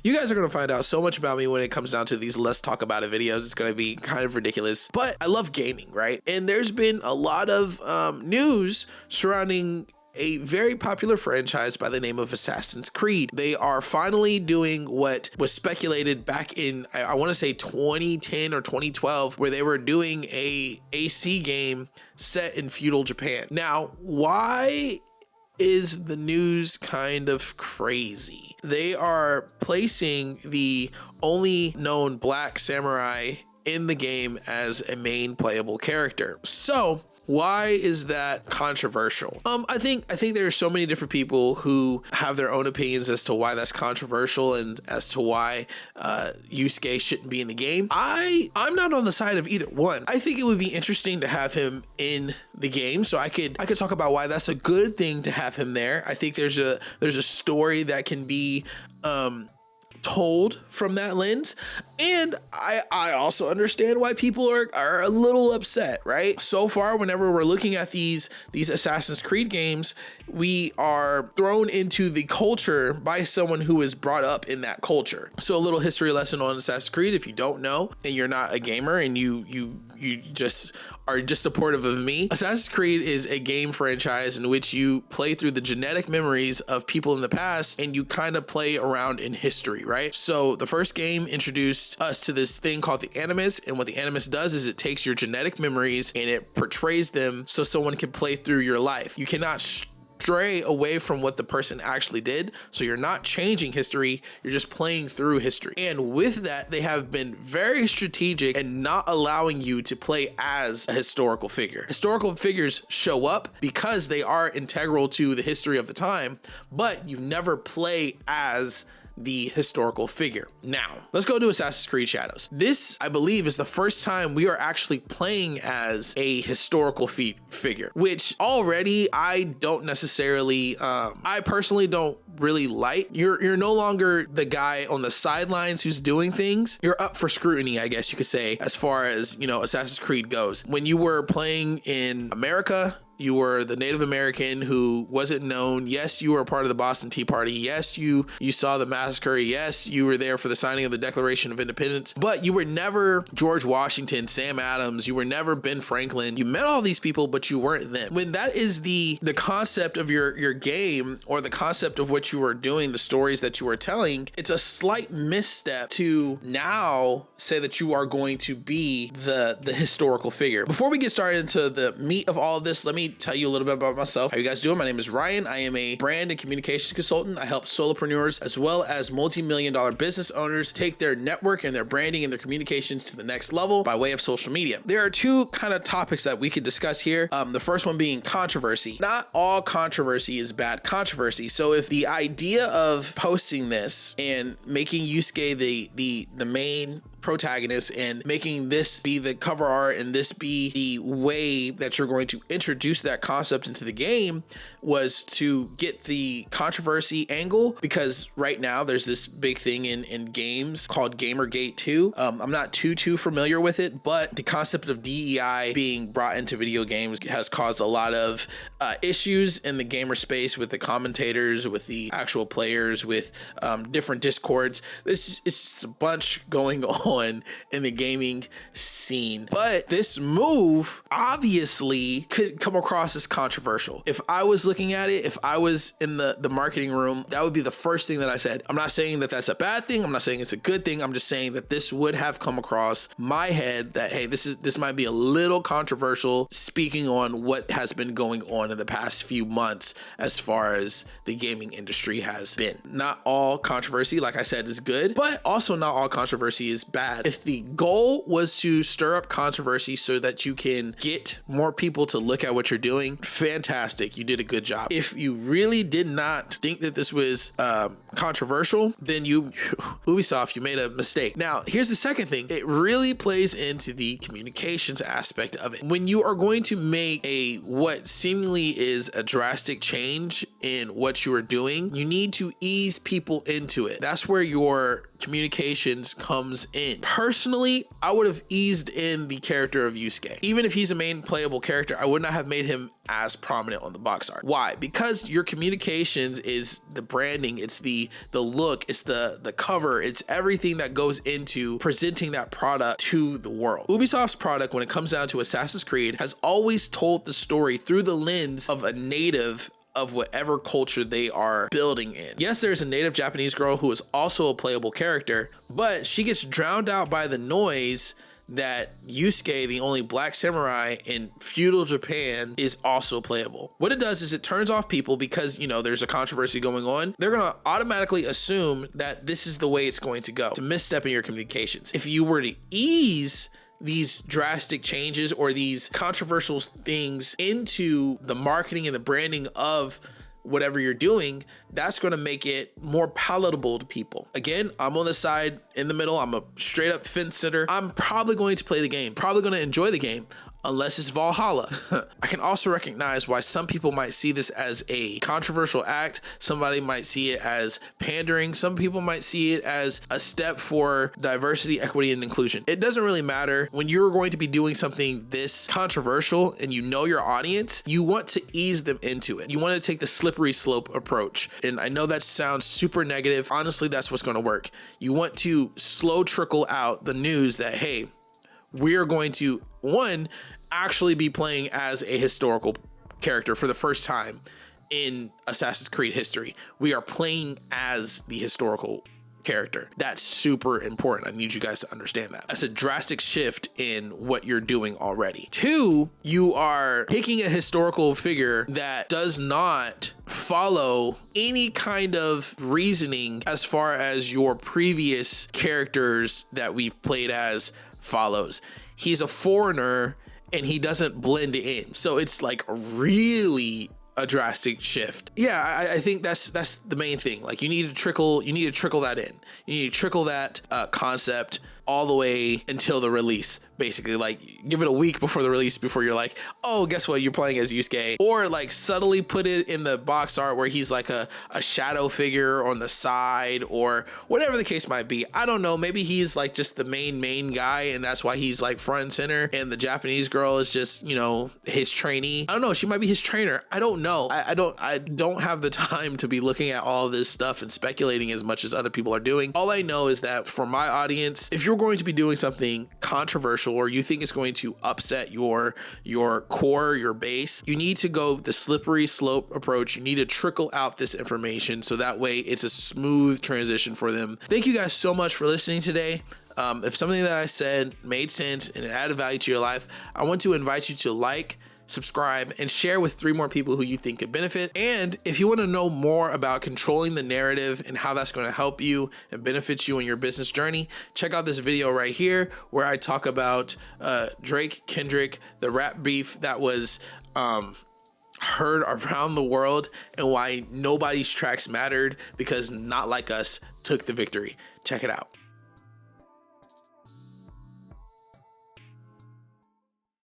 You guys are going to find out so much about me when it comes down to these let's talk about it videos. It's going to be kind of ridiculous, but I love gaming, right? And there's been a lot of news surrounding a very popular franchise by the name of Assassin's Creed. They are finally doing what was speculated back in, I want to say 2010 or 2012, where they were doing a AC game set in feudal Japan. Now, why is the news kind of crazy? They are placing the only known black samurai in the game as a main playable character. So why is that controversial? I think there are so many different people who have their own opinions as to why that's controversial and as to why Yusake shouldn't be in the game. I'm not on the side of either one. I think it would be interesting to have him in the game, so I could talk about why that's a good thing to have him there. I think there's a story that can be told from that lens, and I also understand why people are a little upset, right? So far, whenever we're looking at these Assassin's Creed games, we are thrown into the culture by someone who is brought up in that culture. So a little history lesson on Assassin's Creed, if you don't know and you're not a gamer and you just are just supportive of me. Assassin's Creed is a game franchise in which you play through the genetic memories of people in the past and you kind of play around in history, right? So the first game introduced us to this thing called the Animus, and what the Animus does is it takes your genetic memories and it portrays them so someone can play through your life. You cannot stray away from what the person actually did. So you're not changing history, you're just playing through history. And with that, they have been very strategic and not allowing you to play as a historical figure. Historical figures show up because they are integral to the history of the time, but you never play as the historical figure. Now, let's go to Assassin's Creed Shadows. This, I believe, is the first time we are actually playing as a historical figure, which already I don't necessarily, I personally don't really like. You're no longer the guy on the sidelines who's doing things. You're up for scrutiny, I guess you could say, as far as, Assassin's Creed goes. When you were playing in America, you were the Native American who wasn't known. Yes, you were a part of the Boston Tea Party. Yes, you saw the massacre. Yes, you were there for the signing of the Declaration of Independence, but you were never George Washington, Sam Adams. You were never Ben Franklin. You met all these people, but you weren't them. When that is the concept of your game, or the concept of what you were doing, the stories that you were telling, it's a slight misstep to now say that you are going to be the historical figure. Before we get started into the meat of all of this, let me tell you a little bit about myself. How you guys doing? My name is Ryan. I am a brand and communications consultant. I help solopreneurs as well as multi-million-dollar business owners take their network and their branding and their communications to the next level by way of social media. There are two kind of topics that we could discuss here. The first one being controversy. Not all controversy is bad controversy. So if the idea of posting this and making Yusake the main protagonist and making this be the cover art and this be the way that you're going to introduce that concept into the game was to get the controversy angle, because right now there's this big thing in games called Gamergate 2. I'm not too familiar with it, but the concept of DEI being brought into video games has caused a lot of issues in the gamer space with the commentators, with the actual players, with different discords. This is just a bunch going on in the gaming scene. But this move obviously could come across as controversial. If I was looking at it, if I was in the marketing room, that would be the first thing that I said. I'm not saying that that's a bad thing. I'm not saying it's a good thing. I'm just saying that this would have come across my head that, hey, this might be a little controversial, speaking on what has been going on in the past few months as far as the gaming industry has been. Not all controversy, like I said, is good, but also not all controversy is bad. If the goal was to stir up controversy so that you can get more people to look at what you're doing, fantastic. You did a good job. If you really did not think that this was controversial, then Ubisoft, you made a mistake. Now, here's the second thing. It really plays into the communications aspect of it. When you are going to make what seemingly is a drastic change in what you are doing, you need to ease people into it. That's where your communications comes in. in. Personally, I would have eased in the character of Yusuke. Even if he's a main playable character, I would not have made him as prominent on the box art. Why? Because your communications is the branding, it's the look, it's the cover, it's everything that goes into presenting that product to the world. Ubisoft's product, when it comes down to Assassin's Creed, has always told the story through the lens of a native of whatever culture they are building in. Yes, there's a native Japanese girl who is also a playable character, but she gets drowned out by the noise that Yusuke, the only black samurai in feudal Japan, is also playable. What it does is it turns off people because, you know, there's a controversy going on. They're gonna automatically assume that this is the way it's going to go. It's a misstep in your communications. If you were to ease these drastic changes or these controversial things into the marketing and the branding of whatever you're doing, that's going to make it more palatable to people. Again, I'm on the side in the middle. I'm a straight up fence sitter. I'm probably going to play the game, probably going to enjoy the game, unless it's Valhalla. I can also recognize why some people might see this as a controversial act. Somebody might see it as pandering. Some people might see it as a step for diversity, equity, and inclusion. It doesn't really matter. When you're going to be doing something this controversial and you know your audience, you want to ease them into it. You want to take the slippery slope approach. And I know that sounds super negative. Honestly, that's what's going to work. You want to slow trickle out the news that, hey, we're going to, one, actually be playing as a historical character for the first time in Assassin's Creed history. We are playing as the historical character. That's super important. I need you guys to understand that. That's a drastic shift in what you're doing already. Two, you are picking a historical figure that does not follow any kind of reasoning as far as your previous characters that we've played as follows. He's a foreigner and he doesn't blend in. So it's like really a drastic shift. Yeah, I think that's the main thing. Like you need to trickle that in. You need to trickle that concept all the way until the release. Basically, like give it a week before the release before you're like, oh, guess what? You're playing as Yusuke. Or like subtly put it in the box art where he's like a shadow figure on the side or whatever the case might be. I don't know. Maybe he's like just the main guy and that's why he's like front and center and the Japanese girl is just, you know, his trainee. I don't know. She might be his trainer. I don't know. I don't have the time to be looking at all this stuff and speculating as much as other people are doing. All I know is that for my audience, if you're going to be doing something controversial or you think it's going to upset your core, your base, you need to go the slippery slope approach. You need to trickle out this information so that way it's a smooth transition for them. Thank you guys so much for listening today. If something that I said made sense and it added value to your life, I want to invite you to like, subscribe, and share with 3 more people who you think could benefit. And if you want to know more about controlling the narrative and how that's going to help you and benefit you in your business journey, check out this video right here where I talk about Drake, Kendrick, the rap beef that was heard around the world and why nobody's tracks mattered because Not Like Us took the victory. Check it out.